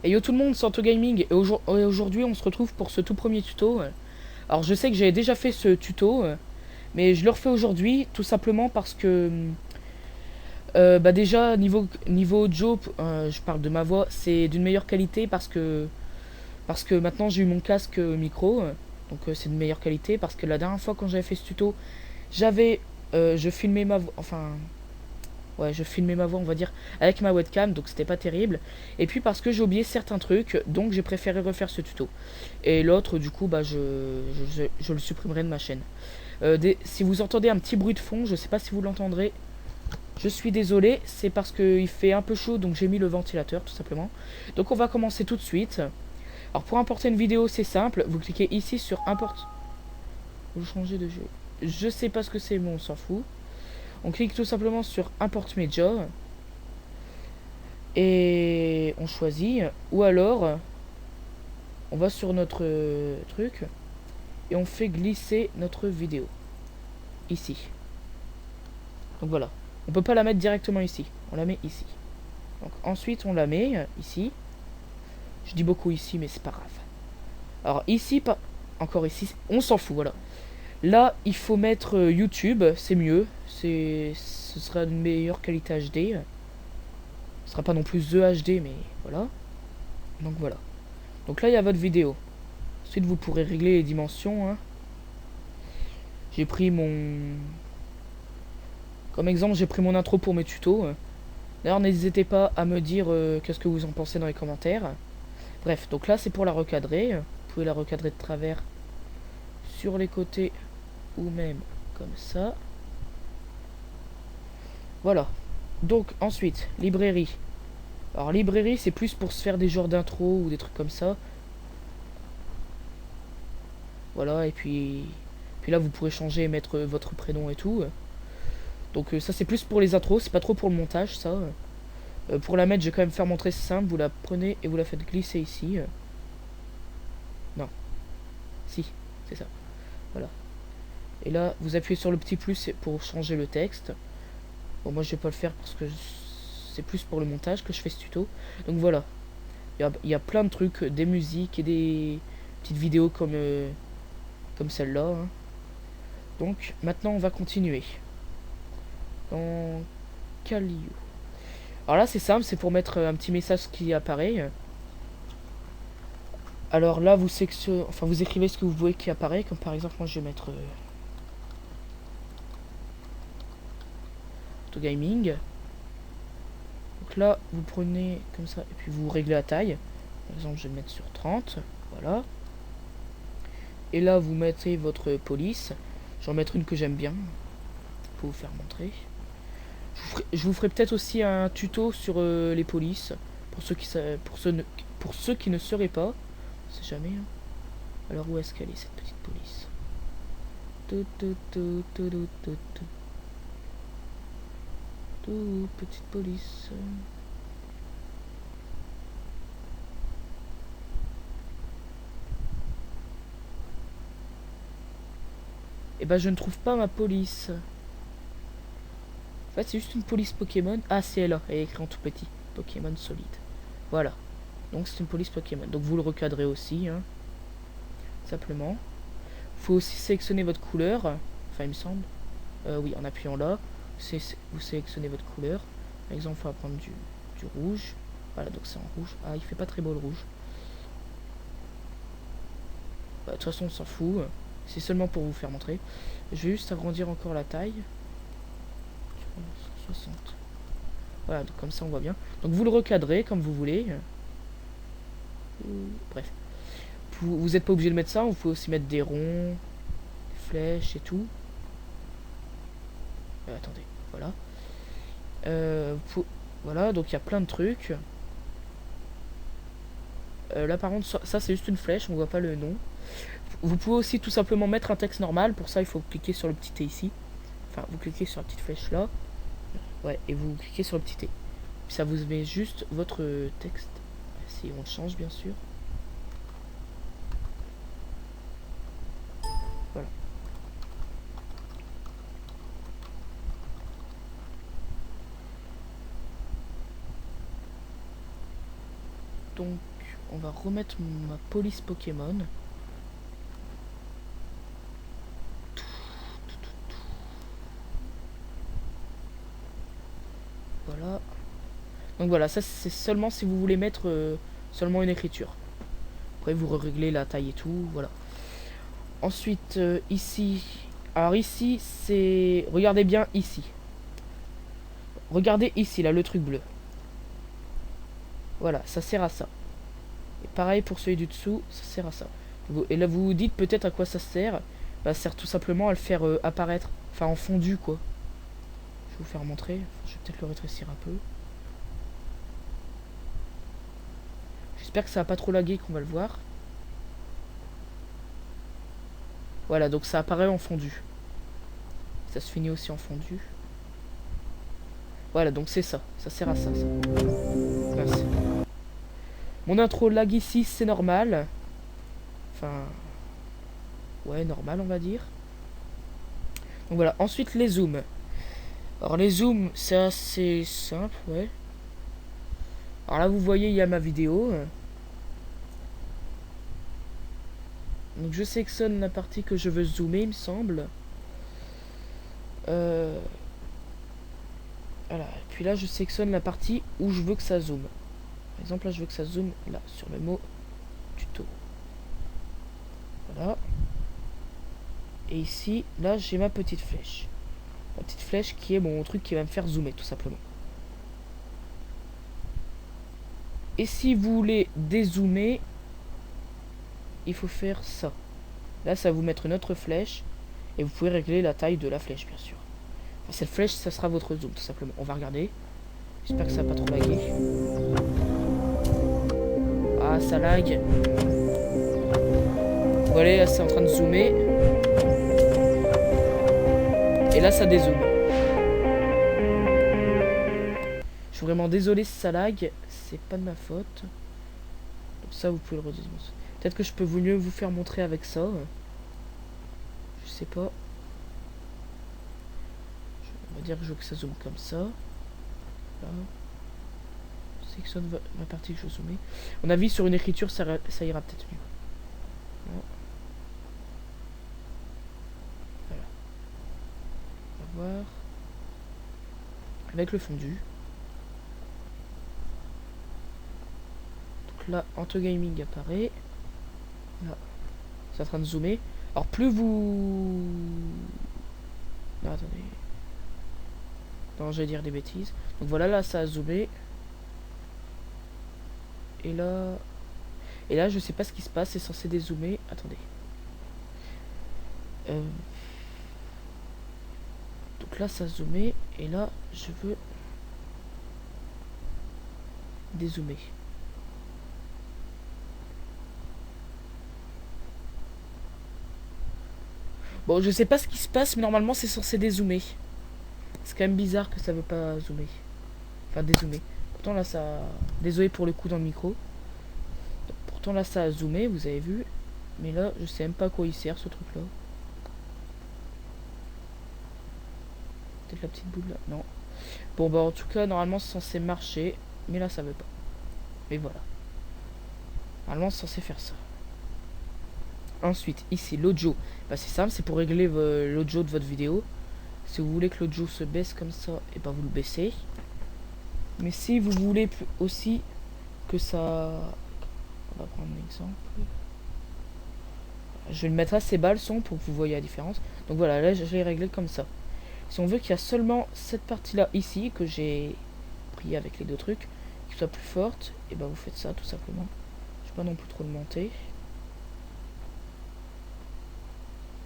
Et yo tout le monde, c'est Anto Gaming et aujourd'hui on se retrouve pour ce tout premier tuto. Alors je sais que j'avais déjà fait ce tuto, mais je le refais aujourd'hui tout simplement parce que bah déjà niveau audio, je parle de ma voix, c'est d'une meilleure qualité parce que maintenant j'ai eu mon casque micro, donc c'est de meilleure qualité parce que la dernière fois quand j'avais fait ce tuto, j'avais je filmais ma voix, enfin ouais, je filmais ma voix, on va dire, avec ma webcam, donc c'était pas terrible. Et puis parce que j'ai oublié certains trucs, donc j'ai préféré refaire ce tuto. Et l'autre, du coup, bah je le supprimerai de ma chaîne. Si vous entendez un petit bruit de fond, je sais pas si vous l'entendrez. Je suis désolé, c'est parce qu'il fait un peu chaud, donc j'ai mis le ventilateur, tout simplement. Donc on va commencer tout de suite. Alors pour importer une vidéo, c'est simple. Vous cliquez ici sur import. Vous changez de jeu. Je sais pas ce que c'est, mais on s'en fout. On clique tout simplement sur import media. Et on choisit. Ou alors, on va sur notre truc. Et on fait glisser notre vidéo. Ici. Donc voilà. On peut pas la mettre directement ici. On la met ici. Donc ensuite, on la met ici. Je dis beaucoup ici, mais c'est pas grave. Alors ici, pas encore ici. On s'en fout, voilà. Là, il faut mettre YouTube. C'est mieux. Ce sera une meilleure qualité HD. Ce sera pas non plus The HD, mais voilà. Donc voilà. Donc là, il y a votre vidéo. Ensuite, vous pourrez régler les dimensions. Hein. J'ai pris mon... Comme exemple, j'ai pris mon intro pour mes tutos. D'ailleurs, n'hésitez pas à me dire qu'est-ce que vous en pensez dans les commentaires. Bref, donc là, c'est pour la recadrer. Vous pouvez la recadrer de travers sur les côtés ou même comme ça. Voilà. Donc, ensuite, librairie. Alors, librairie, c'est plus pour se faire des genres d'intro ou des trucs comme ça. Voilà, et puis là, vous pourrez changer et mettre votre prénom et tout. Donc ça, c'est plus pour les intros, c'est pas trop pour le montage, ça. Pour la mettre, je vais quand même faire montrer, c'est simple. Vous la prenez et vous la faites glisser ici. Non. Si, c'est ça. Voilà. Et là, vous appuyez sur le petit plus pour changer le texte. Bon, moi, je vais pas le faire parce que c'est plus pour le montage que je fais ce tuto. Donc voilà. Il y a plein de trucs, des musiques et des petites vidéos comme celle-là. Hein. Donc, maintenant, on va continuer. Dans Calio. Alors là, c'est simple, c'est pour mettre un petit message qui apparaît. Alors là, vous écrivez ce que vous voulez qui apparaît. Comme par exemple, moi, je vais mettre Auto Gaming. Donc là, vous prenez comme ça et puis vous réglez la taille. Par exemple, je vais le mettre sur 30. Voilà. Et là, vous mettez votre police. Je vais en mettre une que j'aime bien pour vous faire montrer. Je vous ferai peut-être aussi un tuto sur les polices pour ceux qui ne sauraient pas. On sait jamais. Hein. Alors où est-ce qu'elle est cette petite police? Petite police. Et bah je ne trouve pas ma police. En fait c'est juste une police Pokémon. Ah c'est elle, elle est écrit en tout petit. Pokémon solide. Voilà. Donc c'est une police Pokémon. Donc vous le recadrez aussi. Hein, simplement. Faut aussi sélectionner votre couleur. Enfin il me semble. Oui en appuyant là. Vous sélectionnez votre couleur. Par exemple on va prendre du rouge. Voilà donc c'est en rouge. Ah il fait pas très beau le rouge. Bah, de toute façon on s'en fout. C'est seulement pour vous faire montrer. Je vais juste agrandir encore la taille. 60. Voilà, donc comme ça on voit bien. Donc vous le recadrez comme vous voulez. Bref. Vous n'êtes pas obligé de mettre ça, vous pouvez aussi mettre des ronds, des flèches et tout. Attendez, voilà. Voilà, donc il y a plein de trucs. Là par contre, ça c'est juste une flèche, on voit pas le nom. Vous pouvez aussi tout simplement mettre un texte normal. Pour ça, il faut cliquer sur le petit T ici. Enfin, vous cliquez sur la petite flèche là. Ouais, et vous cliquez sur le petit T. Puis ça vous met juste votre texte. Si on le change, bien sûr. Voilà. Donc, on va remettre ma police Pokémon. Voilà. Donc voilà, ça c'est seulement si vous voulez mettre seulement une écriture. Après vous réglez la taille et tout, voilà. Ensuite ici, alors ici c'est, regardez bien ici. Regardez ici là le truc bleu. Voilà, ça sert à ça. Et pareil pour celui du dessous, ça sert à ça. Et là vous vous dites peut-être à quoi ça sert. Bah ça sert tout simplement à le faire apparaître, enfin en fondu quoi. Je vais vous faire montrer, enfin, je vais peut-être le rétrécir un peu. J'espère que ça va pas trop laguer, qu'on va le voir. Voilà, donc ça apparaît en fondu. Ça se finit aussi en fondu. Voilà, donc c'est ça. Ça sert à ça, ça. Merci. Mon intro lag ici, c'est normal. Enfin... Ouais, normal, on va dire. Donc voilà, ensuite les zooms. Alors les zooms, c'est assez simple, ouais. Alors là, vous voyez, il y a ma vidéo. Donc je sélectionne la partie que je veux zoomer, il me semble. Voilà. Et puis là, je sélectionne la partie où je veux que ça zoome. Par exemple, là, je veux que ça zoome là, sur le mot tuto. Voilà. Et ici, là, j'ai ma petite flèche. Ma petite flèche qui est mon truc qui va me faire zoomer, tout simplement. Et si vous voulez dézoomer, il faut faire ça. Là, ça va vous mettre une autre flèche. Et vous pouvez régler la taille de la flèche, bien sûr. Enfin, cette flèche, ça sera votre zoom, tout simplement. On va regarder. J'espère que ça va pas trop laguer. Ah, ça lag. Voilà, c'est en train de zoomer. Et là, ça dézoome. Je suis vraiment désolé si ça lag. C'est pas de ma faute. Donc ça, vous pouvez le redire. Peut-être que je peux mieux vous faire montrer avec ça. Je sais pas. On va dire que je veux que ça zoome comme ça. Là. Je sélectionne ma partie que je veux zoomer. On a vu sur une écriture, ça ira peut-être mieux. Voilà. On va voir. Avec le fondu. Donc là, Anto Gaming apparaît. Là. C'est en train de zoomer. Alors plus vous... Non, attendez. Non, je vais dire des bêtises. Donc voilà, là, ça a zoomé. Et là, je sais pas ce qui se passe. C'est censé dézoomer. Attendez. Donc là, ça a zoomé. Et là, je veux dézoomer. Bon, je sais pas ce qui se passe, mais normalement, c'est censé dézoomer. C'est quand même bizarre que ça veut pas zoomer. Enfin, dézoomer. Pourtant, là, ça... Désolé pour le coup dans le micro. Pourtant, là, ça a zoomé, vous avez vu. Mais là, je sais même pas à quoi il sert, ce truc-là. Peut-être la petite boule, là. Non. Bon, bah, en tout cas, normalement, c'est censé marcher. Mais là, ça veut pas. Mais voilà. Normalement, c'est censé faire ça. Ensuite, ici, l'audio. Bah, c'est simple, c'est pour régler l'audio de votre vidéo. Si vous voulez que l'audio se baisse comme ça, et ben vous le baissez. Mais si vous voulez aussi que ça... On va prendre un exemple. Je vais le mettre assez bas le son pour que vous voyez la différence. Donc voilà, là je l'ai réglé comme ça. Si on veut qu'il y a seulement cette partie-là ici, que j'ai pris avec les deux trucs, qui soit plus forte, et ben vous faites ça tout simplement. Je vais pas non plus trop le monter.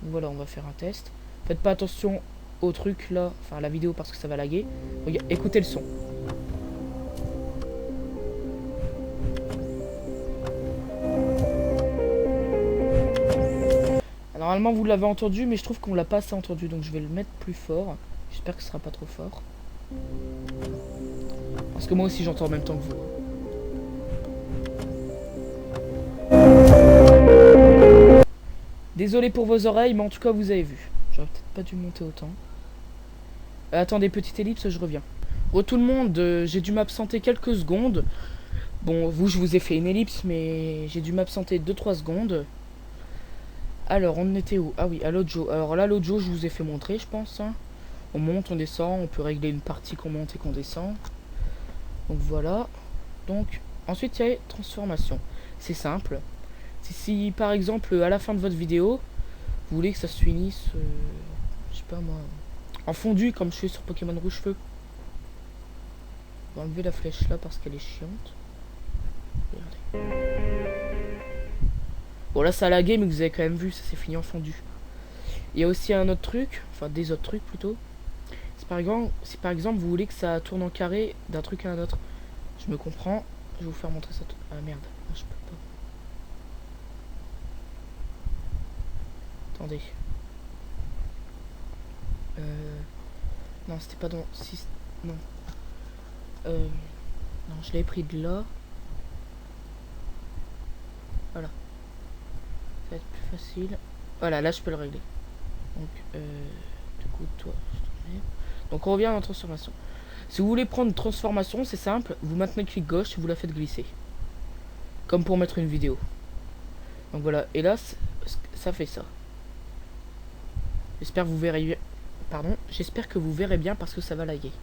Donc voilà, on va faire un test. Faites pas attention au truc là, enfin à la vidéo parce que ça va laguer. Regarde, écoutez le son. Normalement vous l'avez entendu, mais je trouve qu'on l'a pas assez entendu, donc je vais le mettre plus fort. J'espère que ce sera pas trop fort. Parce que moi aussi j'entends en même temps que vous. Désolé pour vos oreilles, mais en tout cas vous avez vu. J'aurais peut-être pas dû monter autant. Attendez, petite ellipse, je reviens. Oh tout le monde, j'ai dû m'absenter quelques secondes. Bon, vous, je vous ai fait une ellipse, mais j'ai dû m'absenter 2-3 secondes. Alors, on était où? Ah oui, à l'audio. Alors là, l'audio, je vous ai fait montrer, je pense. Hein. On monte, on descend, on peut régler une partie qu'on monte et qu'on descend. Donc voilà. Donc, ensuite, il y a les transformations. C'est simple. Si, par exemple, à la fin de votre vidéo, vous voulez que ça se finisse, je sais pas moi, en fondu, comme je fais sur Pokémon Rouge Feu. On va enlever la flèche là parce qu'elle est chiante. Regardez. Bon, là, ça a lagué, mais vous avez quand même vu, ça s'est fini en fondu. Il y a aussi un autre truc, enfin des autres trucs plutôt. Si par exemple vous voulez que ça tourne en carré d'un truc à un autre, je me comprends, je vais vous faire montrer ça. Ah merde, non, je peux pas. Attendez. Non, c'était pas dans. Si, non. Non, je l'avais pris de là. Voilà. Ça va être plus facile. Voilà, là je peux le régler. Donc, du coup, toi, je t'en mets. Donc on revient à la transformation. Si vous voulez prendre une transformation, c'est simple, vous maintenez le clic gauche et vous la faites glisser. Comme pour mettre une vidéo. Donc voilà, et là, ça fait ça. J'espère que vous verrez bien. Pardon, j'espère que vous verrez bien parce que ça va laguer.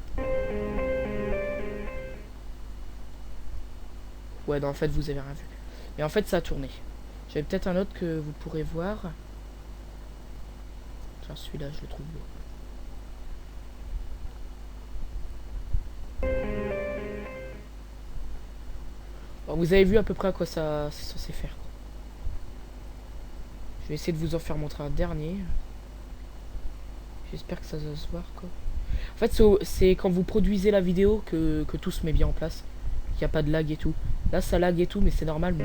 Ouais, non, en fait, vous avez rien vu. Mais en fait, ça a tourné. J'avais peut-être un autre que vous pourrez voir. Tiens, celui-là, je le trouve beau. Bon, vous avez vu à peu près à quoi ça c'est censé faire. Je vais essayer de vous en faire montrer un dernier. J'espère que ça va se voir, quoi. En fait, c'est quand vous produisez la vidéo que tout se met bien en place. Il n'y a pas de lag et tout. Là, ça lag et tout, mais c'est normal, mais...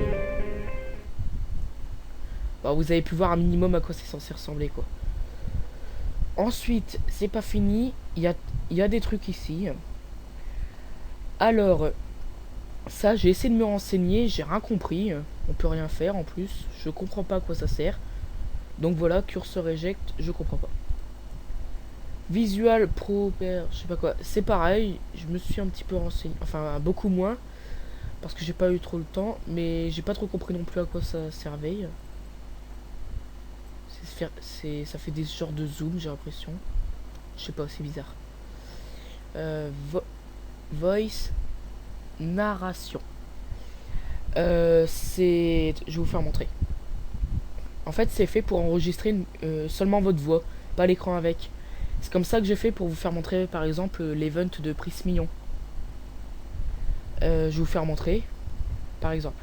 Bon, vous avez pu voir un minimum à quoi c'est censé ressembler, quoi. Ensuite, c'est pas fini. Il y a des trucs ici. Alors, ça, j'ai essayé de me renseigner. J'ai rien compris. On peut rien faire, en plus. Je comprends pas à quoi ça sert. Donc voilà, curseur eject, je comprends pas. Visual Pro, je sais pas quoi. C'est pareil, je me suis un petit peu renseigné. Enfin, beaucoup moins. Parce que j'ai pas eu trop le temps. Mais j'ai pas trop compris non plus à quoi ça servait. Ça fait des genres de zoom, j'ai l'impression. Je sais pas, c'est bizarre. Voice narration. Je vais vous faire montrer. En fait, c'est fait pour enregistrer seulement votre voix, pas l'écran avec. C'est comme ça que j'ai fait pour vous faire montrer, par exemple, l'event de Prismillon. Je vais vous faire montrer, par exemple.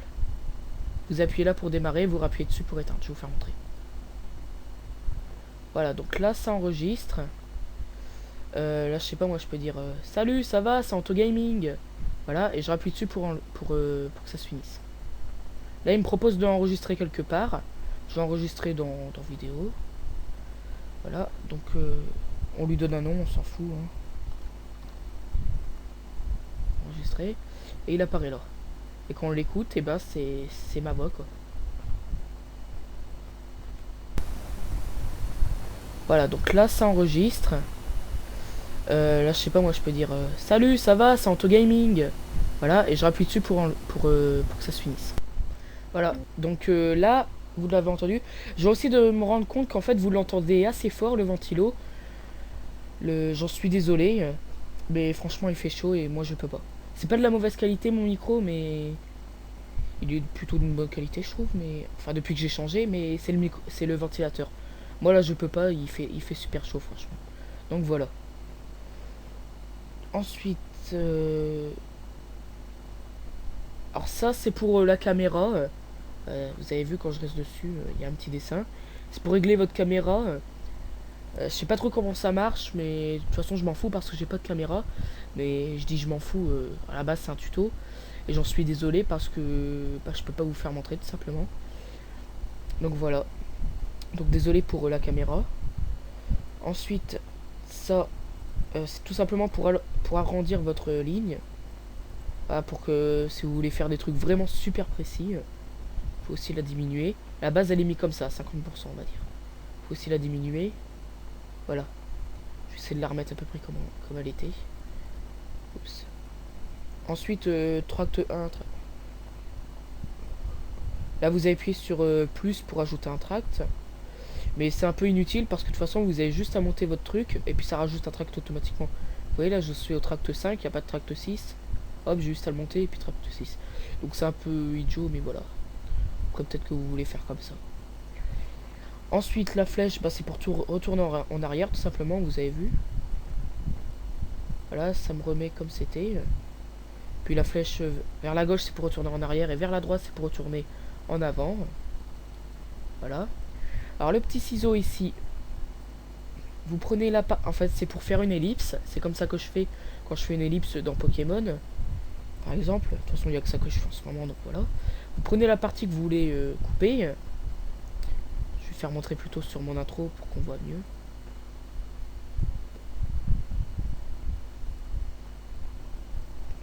Vous appuyez là pour démarrer, vous rappuyez dessus pour éteindre. Je vais vous faire montrer. Voilà, donc là, ça enregistre. Là, je sais pas, moi, je peux dire salut, ça va, c'est Anto Gaming. Voilà, et je rappuie dessus pour que ça se finisse. Là, il me propose de l'enregistrer quelque part. Je vais enregistrer dans vidéo. Voilà, donc on lui donne un nom, on s'en fout. Hein. Enregistrer. Et il apparaît là. Et quand on l'écoute, et ben c'est ma voix, quoi. Voilà, donc là, ça enregistre. Là, je sais pas, moi, je peux dire salut, ça va, c'est Anto Gaming. Voilà, et je rappuie dessus pour que ça se finisse. Voilà, donc là, vous l'avez entendu. J'ai aussi de me rendre compte qu'en fait, vous l'entendez assez fort, le ventilo. J'en suis désolé, mais franchement, il fait chaud et moi, je peux pas. C'est pas de la mauvaise qualité, mon micro, mais il est plutôt d'une bonne qualité, je trouve. Mais enfin, depuis que j'ai changé, mais c'est le ventilateur. Moi, là, je peux pas. Il fait super chaud, franchement. Donc voilà. Ensuite, alors ça, c'est pour la caméra. Vous avez vu quand je reste dessus, il y a un petit dessin. C'est pour régler votre caméra. Je sais pas trop comment ça marche, mais de toute façon je m'en fous parce que j'ai pas de caméra. Mais je dis je m'en fous, à la base c'est un tuto. Et j'en suis désolé parce que je peux pas vous faire montrer tout simplement. Donc voilà. Donc désolé pour la caméra. Ensuite, ça, c'est tout simplement pour agrandir votre ligne. Voilà, pour que si vous voulez faire des trucs vraiment super précis, faut aussi la diminuer. La base elle est mise comme ça, 50% on va dire. Faut aussi la diminuer. Voilà. Je vais essayer de la remettre à peu près comme elle était. Oups. Ensuite, tract 1. Là, vous appuyez sur plus pour ajouter un tract. Mais c'est un peu inutile parce que de toute façon, vous avez juste à monter votre truc et puis ça rajoute un tract automatiquement. Vous voyez, là, je suis au tract 5, il n'y a pas de tract 6. Hop, j'ai juste à le monter et puis tract 6. Donc c'est un peu idiot, mais voilà. Après, peut-être que vous voulez faire comme ça. Ensuite, la flèche, bah, c'est pour retourner en arrière, tout simplement, vous avez vu. Voilà, ça me remet comme c'était. Puis la flèche vers la gauche, c'est pour retourner en arrière. Et vers la droite, c'est pour retourner en avant. Voilà. Alors, le petit ciseau ici, vous prenez la part. En fait, c'est pour faire une ellipse. C'est comme ça que je fais quand je fais une ellipse dans Pokémon. Par exemple. De toute façon, il n'y a que ça que je fais en ce moment, donc voilà. Vous prenez la partie que vous voulez couper. Je vais faire montrer plutôt sur mon intro pour qu'on voit mieux.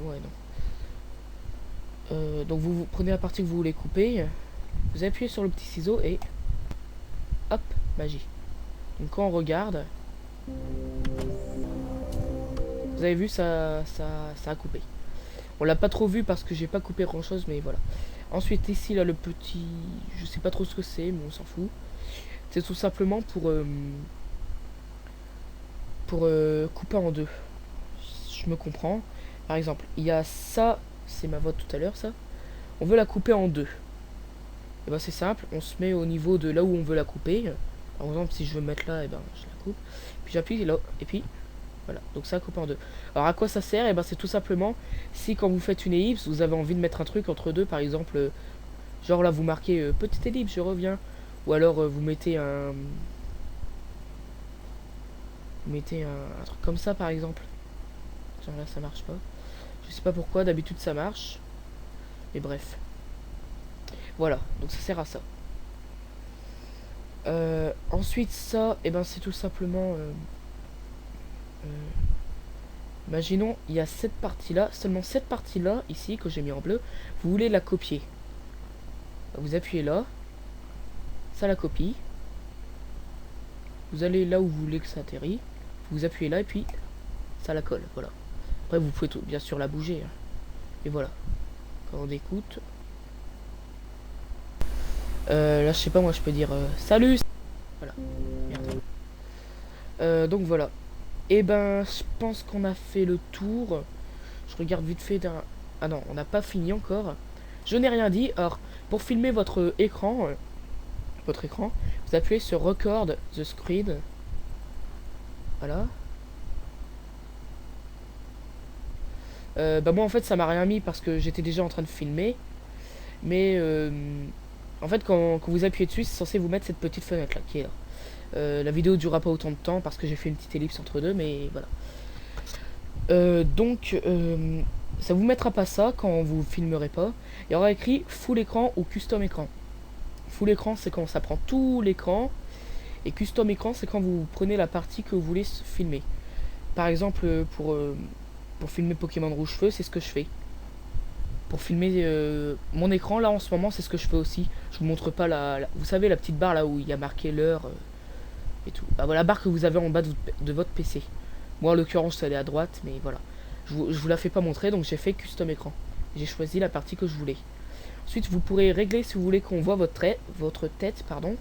Ouais, non. Donc vous prenez la partie que vous voulez couper, vous appuyez sur le petit ciseau et hop, magie. Donc quand on regarde, vous avez vu, ça a coupé. On l'a pas trop vu parce que j'ai pas coupé grand chose, mais voilà. Ensuite ici là le petit, je sais pas trop ce que c'est, mais on s'en fout. C'est tout simplement pour couper en deux. Je me comprends. Par exemple, il y a ça, c'est ma vote tout à l'heure ça. On veut la couper en deux. Et ben c'est simple, on se met au niveau de là où on veut la couper. Par exemple, si je veux mettre là, et ben je la coupe. Puis j'appuie là, et puis voilà. Donc ça coupe en deux. Alors à quoi ça sert? Et ben c'est tout simplement si quand vous faites une ellipse, vous avez envie de mettre un truc entre deux, par exemple, genre là vous marquez petite ellipse, je reviens. Ou alors vous mettez un truc comme ça par exemple. Tiens là ça marche pas. Je sais pas pourquoi, d'habitude ça marche. Et bref. Voilà, donc ça sert à ça. Ensuite ça, et ben c'est tout simplement imaginons il y a cette partie là, seulement cette partie là ici que j'ai mis en bleu, vous voulez la copier. Vous appuyez là, ça la copie. Vous allez là où vous voulez que ça atterrit, vous appuyez là et puis ça la colle, voilà. Après vous pouvez bien sûr la bouger, hein. Et voilà. Quand on écoute, là je sais pas, moi je peux dire salut. Voilà. Merde. Donc voilà. Et ben je pense qu'on a fait le tour. Je regarde vite fait d'un. Ah non, on n'a pas fini encore. Je n'ai rien dit. Alors pour filmer votre écran, vous appuyez sur Record the Screen. Voilà. Bah moi en fait ça m'a rien mis parce que j'étais déjà en train de filmer. Mais en fait quand vous appuyez dessus, c'est censé vous mettre cette petite fenêtre là qui est là. La vidéo durera pas autant de temps parce que j'ai fait une petite ellipse entre deux, mais voilà. Donc ça vous mettra pas ça quand vous filmerez pas. Il y aura écrit full écran ou custom écran. Full écran c'est quand ça prend tout l'écran. Et custom écran c'est quand vous prenez la partie que vous voulez filmer. Par exemple pour filmer Pokémon Rouge Feu, c'est ce que je fais. Pour filmer mon écran là en ce moment, c'est ce que je fais aussi. Je vous montre pas vous savez la petite barre là où il y a marqué l'heure et tout. Bah voilà, la barre que vous avez en bas de votre PC. Moi en l'occurrence elle est à droite, mais voilà. Je vous la fais pas montrer, donc j'ai fait custom écran. J'ai choisi la partie que je voulais. Ensuite vous pourrez régler si vous voulez qu'on voit votre tête, pardon.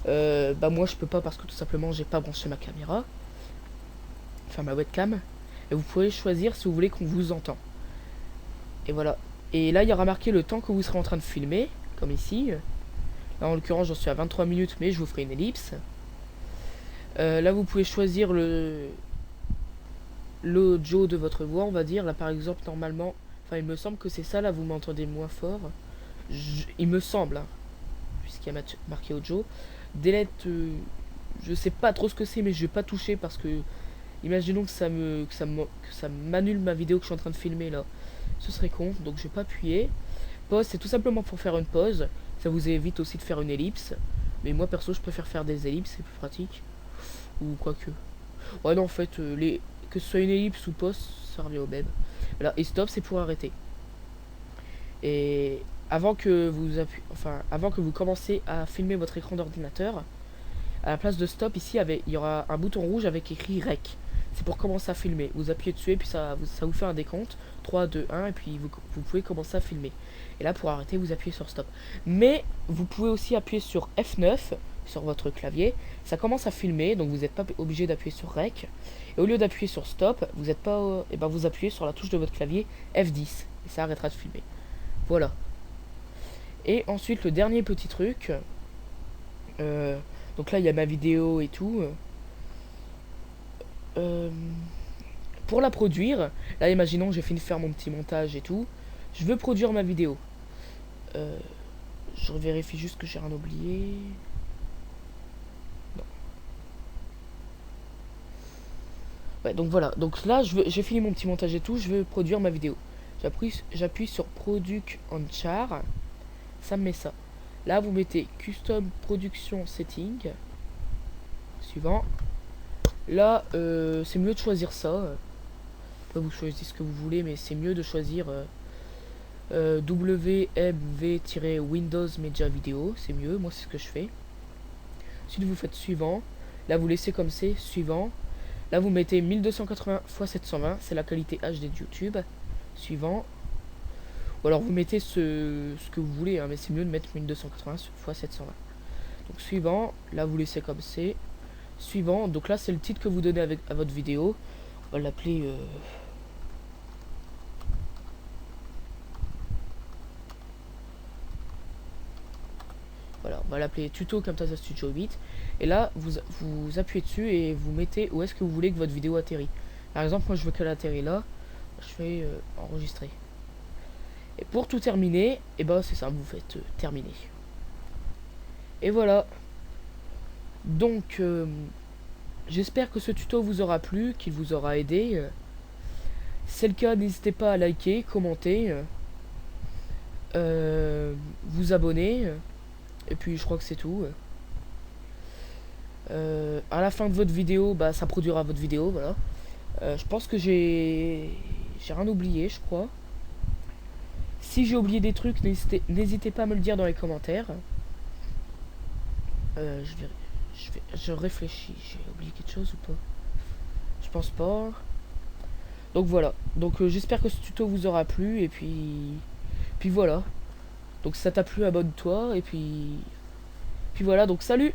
Bah moi je peux pas parce que tout simplement j'ai pas branché ma caméra. Enfin ma webcam. Et vous pouvez choisir si vous voulez qu'on vous entend. Et voilà. Et là il y aura marqué le temps que vous serez en train de filmer, comme ici. Là en l'occurrence j'en suis à 23 minutes, mais je vous ferai une ellipse. Là vous pouvez choisir l'audio de votre voix, on va dire. Là par exemple normalement, enfin il me semble que c'est ça, là vous m'entendez moins fort. Il me semble, hein, puisqu'il y a marqué audio. Delete, je sais pas trop ce que c'est, mais je vais pas toucher parce que imaginons que ça m'annule ma vidéo que je suis en train de filmer là. Ce serait con, donc je vais pas appuyer. Pause, c'est tout simplement pour faire une pause. Ça vous évite aussi de faire une ellipse. Mais moi perso je préfère faire des ellipses, c'est plus pratique. Ou quoique. Ouais non en fait, que ce soit une ellipse ou pause, ça revient au même. Voilà, et stop c'est pour arrêter. Et avant que vous commencez à filmer votre écran d'ordinateur, à la place de stop ici il y aura un bouton rouge avec écrit rec. c'est pour commencer à filmer. Vous appuyez dessus et puis ça vous fait un décompte. 3, 2, 1 et puis vous pouvez commencer à filmer. Et là pour arrêter vous appuyez sur stop. Mais vous pouvez aussi appuyer sur F9 sur votre clavier. Ça commence à filmer donc vous n'êtes pas obligé d'appuyer sur REC. Et au lieu d'appuyer sur stop, vous n'êtes pas, et ben vous appuyez sur la touche de votre clavier F10 et ça arrêtera de filmer. Voilà. Et ensuite le dernier petit truc. Donc là il y a ma vidéo et tout. Pour la produire, là imaginons j'ai fini de faire mon petit montage et tout. Je veux produire ma vidéo. Je vérifie juste que j'ai rien oublié. Non. Ouais, donc voilà. Donc là j'ai fini mon petit montage et tout. Je veux produire ma vidéo. J'appuie sur Product on Char. Ça me met ça. Là vous mettez Custom Production Setting. Suivant. Là c'est mieux de choisir ça. Vous choisissez ce que vous voulez, mais c'est mieux de choisir WMV-Windows Media Video. C'est mieux, moi c'est ce que je fais. Ensuite vous faites suivant. Là vous laissez comme c'est, suivant. Là vous mettez 1280 x 720, c'est la qualité HD de YouTube. Suivant. Ou alors vous mettez ce que vous voulez, hein, mais c'est mieux de mettre 1280 x 720. Donc suivant, là vous laissez comme c'est. Suivant, donc là c'est le titre que vous donnez à votre vidéo. On va l'appeler... Voilà, on va l'appeler tuto Camtasia Studio 8. Et là, vous appuyez dessus et vous mettez où est-ce que vous voulez que votre vidéo atterrit. Par exemple, moi je veux qu'elle atterrit là. Je fais enregistrer. Et pour tout terminer, et bah c'est ça, vous faites terminer. Et voilà. Donc, j'espère que ce tuto vous aura plu, qu'il vous aura aidé. Si c'est le cas, n'hésitez pas à liker, commenter, vous abonner. Et puis je crois que c'est tout. À la fin de votre vidéo, bah, ça produira votre vidéo, voilà. Je pense que j'ai rien oublié, je crois. Si j'ai oublié des trucs, n'hésitez pas à me le dire dans les commentaires. Je réfléchis. J'ai oublié quelque chose ou pas? Je pense pas. Donc voilà. Donc j'espère que ce tuto vous aura plu et puis voilà. Donc si ça t'a plu, abonne-toi et puis voilà. Donc salut.